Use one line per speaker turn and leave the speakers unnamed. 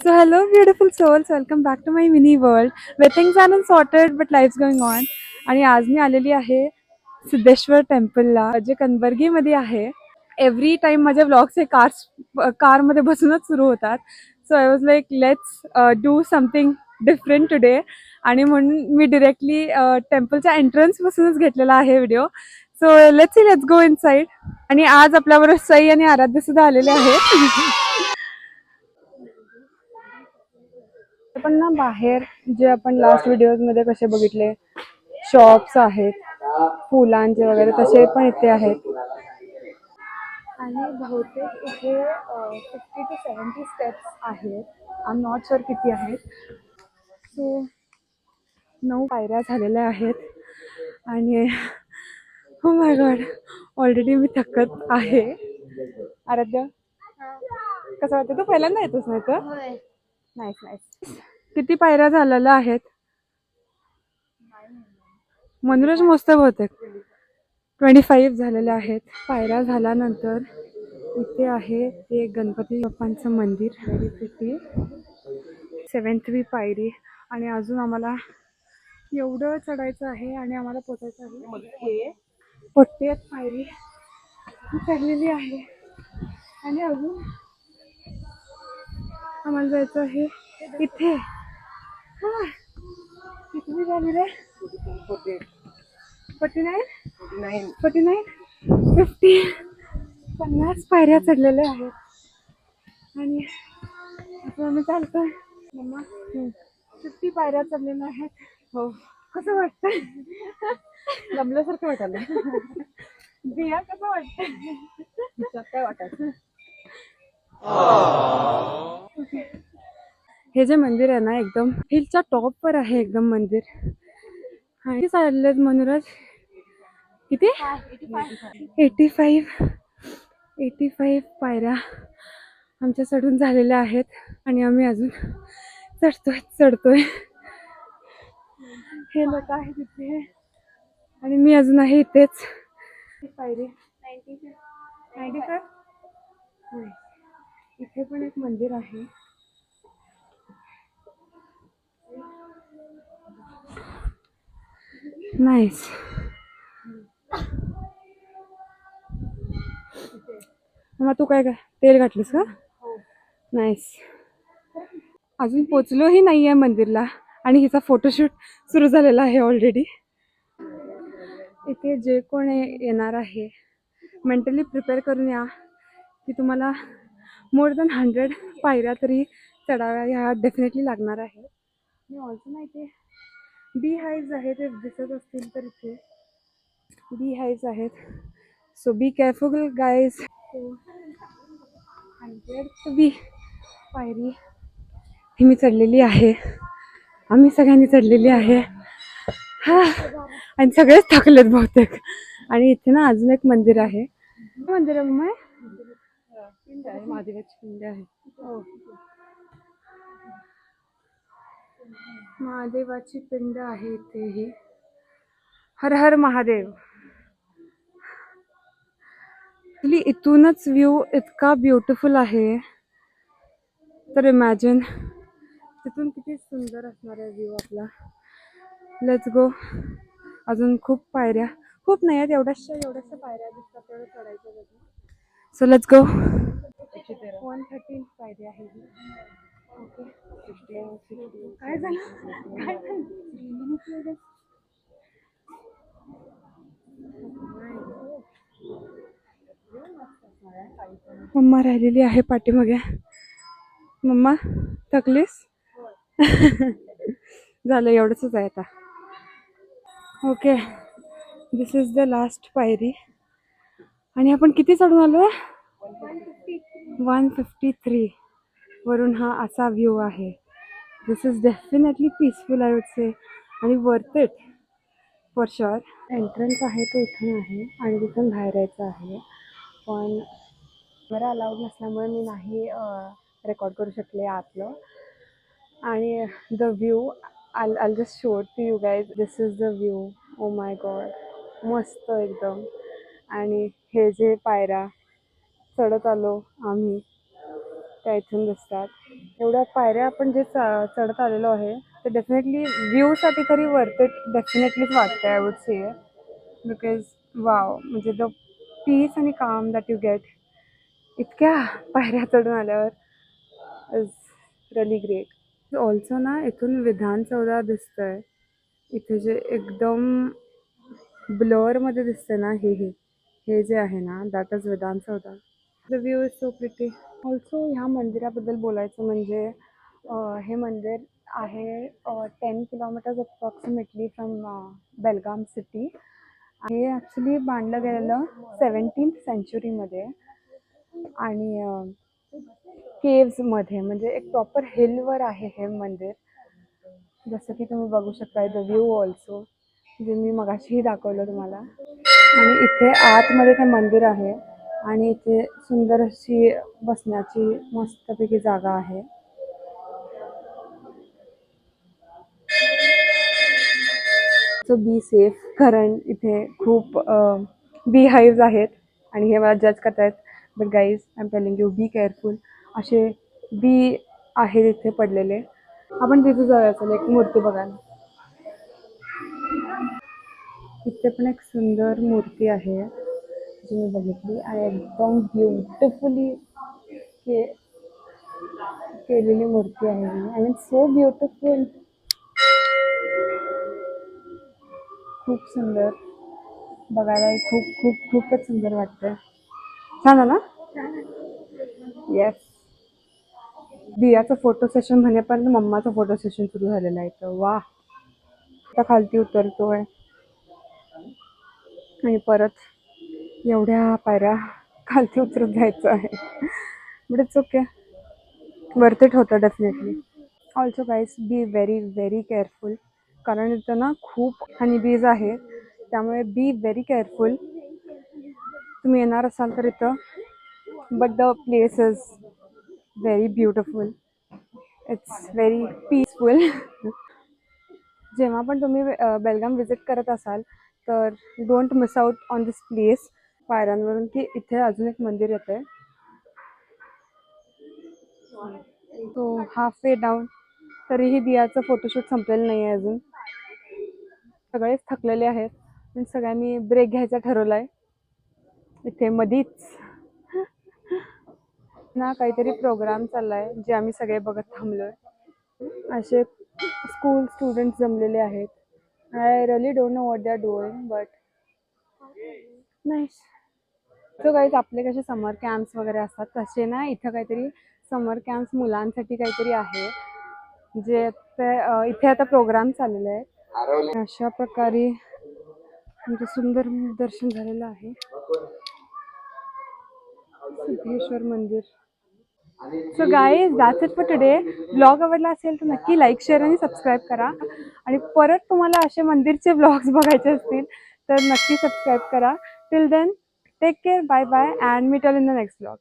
So hello beautiful souls, welcome back to my mini world where things are unsorted but life's going on. आणि आज मी आलेली आहे सिद्धेश्वर टेम्पलला जे कनबर्गीमध्ये आहे. एव्हरी टाइम माझे व्लॉग्स हे कारमध्ये बसूनच सुरू होतात. So I was like let's do something different today आणि म्हणून मी डिरेक्टली टेम्पलच्या एंट्रन्स पासूनच घेतलेला आहे video. So let's go inside. आणि आज आपल्याबरोबर सई आणि आराध्य सुद्धा आलेले आहेत. पण ना बाहेर जे आपण लास्ट व्हिडिओज मध्ये कसे बघितले शॉप्स आहेत फुलांचे वगैरे तसे पण इथे आहेत. आणि बहुतेक इथे 50 to 70 स्टेप्स आहेत. आय एम नॉट शुअर किती आहेत. सो 9 पायऱ्या झालेल्या आहेत आणि हो माय गॉड ऑलरेडी मी थकत आहे. आराध्य कसं वाटतं? तू पहिल्यांदा येतोस ना इथं? Nice nice. किती पायऱ्या झालेल्या आहेत? मनोरज मस्त बहुतेक 25 झालेल्या आहेत. पायऱ्या झाल्यानंतर इथे आहे ते गणपती बाप्पांचं मंदिर. Very pretty. 7वी पायरी आणि अजून आम्हाला एवढं चढायचं आहे आणि आम्हाला पोचायचं आहे. 40th पायरी चढलेली आहे आणि अजून आम्हाला जायचं आहे इथे. किती झाली रे? 49 50 50 पायऱ्या चढलेल्या आहेत आणि आता आम्ही चालतोय. मम्मा 50 पायऱ्या चढलेल्या आहेत. हो. कसं वाटतंय? जमल्यासारखं वाटायला. बिया कसं वाटतंय? काय वाटायचं? हे जे मंदिर आहे ना एकदम हिलच्या टॉपवर आहे एकदम मंदिर. आणि चाललेत मनोरज किती 85 पायऱ्या आमच्या चढून झालेल्या आहेत आणि आम्ही अजून चढतोय. हे लोक आहे तिथे आणि मी अजून आहे इथेच. पायरी 95. इथे पण एक मंदिर आहे. नाईस. मग तू काय तेल घातलीस का? नाईस. अजून पोचलोही नाहीये मंदिरला आणि हिचा फोटोशूट सुरू झालेला आहे ऑलरेडी. इथे जे कोण येणार आहे मेंटली प्रिपेअर करून या की तुम्हाला मोर दॅन 100 पायऱ्या तरी चढाव्या ह्या डेफिनेटली लागणार आहे. मी ऑल्सो ना इथे बी हाईव्ज आहेत. ते दिसत असतील तर इथे बी हाईव्ज आहेत. So be careful guys. 100th बी पायरी ही मी चढलेली आहे. आम्ही सगळ्यांनी चढलेली आहे. हा आणि सगळेच थकलेत बहुतेक. आणि इथे ना अजून एक मंदिर आहे. मंदिर आहे मग महादेवाची पिंड आहे. महादेवाची पिंड आहे इथेही. हर हर महादेव. इथूनच व्ह्यू इतका ब्युटिफुल आहे तर इमॅजिन तिथून किती सुंदर असणार आहे व्ह्यू आपला. Let's go. अजून खूप पायऱ्या खूप नाही आहेत. एवढ्याशा पायऱ्या दिसतात तेवढं चढायचं. So let's go. 113 पायरी आहे. ओके. काय झालं? मम्मा राहिलेली आहे पाठीमागे. मम्मा थकलीस? झालं एवढंच आहे आता. Okay. This is the last पायरी आणि आपण किती चढून आलोय? 153 वरून हा असा व्ह्यू आहे. This is definitely peaceful I would say आणि worth it for sure. Entrance आहे तो इथून आहे आणि तिथून बाहेर यायचं आहे. पण कॅमेरा अलाउड नसल्यामुळे मी नाही रेकॉर्ड करू शकले आतलं. आणि the view I'll just show it to you guys. This is the view. Oh my god. मस्त एकदम. आणि हे जे पायऱ्या चढत आलो आम्ही त्या इथून दिसतात. एवढ्या पायऱ्या आपण जे चढत आलेलो आहे ते डेफिनेटली व्ह्यूसाठी तरी वर्थ इट डेफिनेटलीच वाटतं I would say because wow म्हणजे द पीस आणि काम दॅट यू गेट इतक्या पायऱ्या चढून आल्यावर इज रिअली ग्रेट. ऑल्सो ना इथून विधान चौदा दिसतंय इथे जे एकदम ब्लरमध्ये दिसतंय ना हे जे आहे ना दॅट इज विधान चौदा. The view is so pretty. Also ह्या मंदिराबद्दल बोलायचं म्हणजे हे मंदिर आहे 10 kilometres approximately from Belgaum city. हे ॲक्च्युली बांधलं गेलेलं 17th सेंचुरीमध्ये आणि केव्समध्ये म्हणजे एक प्रॉपर हिलवर आहे हे मंदिर. जसं की तुम्ही बघू शकता द व्ह्यू ऑल्सो जे मी मगाशीही दाखवलं तुम्हाला. आणि इथे आतमध्ये ते मंदिर आहे आणि इथे सुंदर अशी बसण्याची मस्तपैकी जागा आहे. सो बी सेफ कारण इथे खूप बी हाईव्ज आहेत आणि हे मला जज करतायत but guys I am telling you be careful. असे बी आहेत इथे पडलेले. आपण तिथे जाऊया चला एक मूर्ती बघायला. इथे पण एक सुंदर मूर्ती आहे जी मी बघितली आणि एकदम ब्युटिफुली केलेली मूर्ती आहे ही. I mean so beautiful. खूप सुंदर बघायला खूप खूप खूपच सुंदर वाटतं. छान आहे ना. येस. दियाचं फोटो सेशन म्हणेपर्यंत मम्माचं फोटो सेशन सुरू झालेलं आहे तर वा. आता खालती उतरतोय आणि परत एवढ्या पायऱ्या खालती उतरत जायचं आहे but it's okay worth it होतं definitely. Also guys be very very careful कारण इथं ना खूप हनीबीज आहेत त्यामुळे बी व्हेरी केअरफुल. तुम्ही येणार असाल तर इथं but the place is very beautiful. It's very peaceful. जेव्हा पण तुम्ही बेलगाम विजिट करत असाल तर don't miss out on this place. पायऱ्यांवरून की इथे अजून एक मंदिर येते. तो हाफ वे डाऊन तरीही दियाचं फोटोशूट संपलेलं नाही आहे अजून. सगळेच थकलेले आहेत पण सगळ्यांनी ब्रेक घ्यायचा ठरवला आहे इथे मधीच ना काहीतरी प्रोग्राम चाललाय जे आम्ही सगळे बघत थांबलोय. असे स्कूल स्टुडंट्स जमलेले आहेत. I really don't know what they are doing but nice. So guys आपले कसे समर कॅम्प्स वगैरे असतात तसे ना इथं काहीतरी समर कॅम्प्स मुलांसाठी काहीतरी आहे जे इथे आता प्रोग्राम चाललेले आहेत. अशा प्रकारे म्हणजे सुंदर दर्शन झालेलं आहे सिद्धेश्वर मंदिर. So guys that's it for today. Blog आवडला असेल तर नक्की लाईक शेअर आणि सबस्क्राईब करा आणि परत तुम्हाला असे मंदिरचे ब्लॉग्स बघायचे असतील तर नक्की सबस्क्राईब करा. Till then take care bye bye and meet all in the next blog.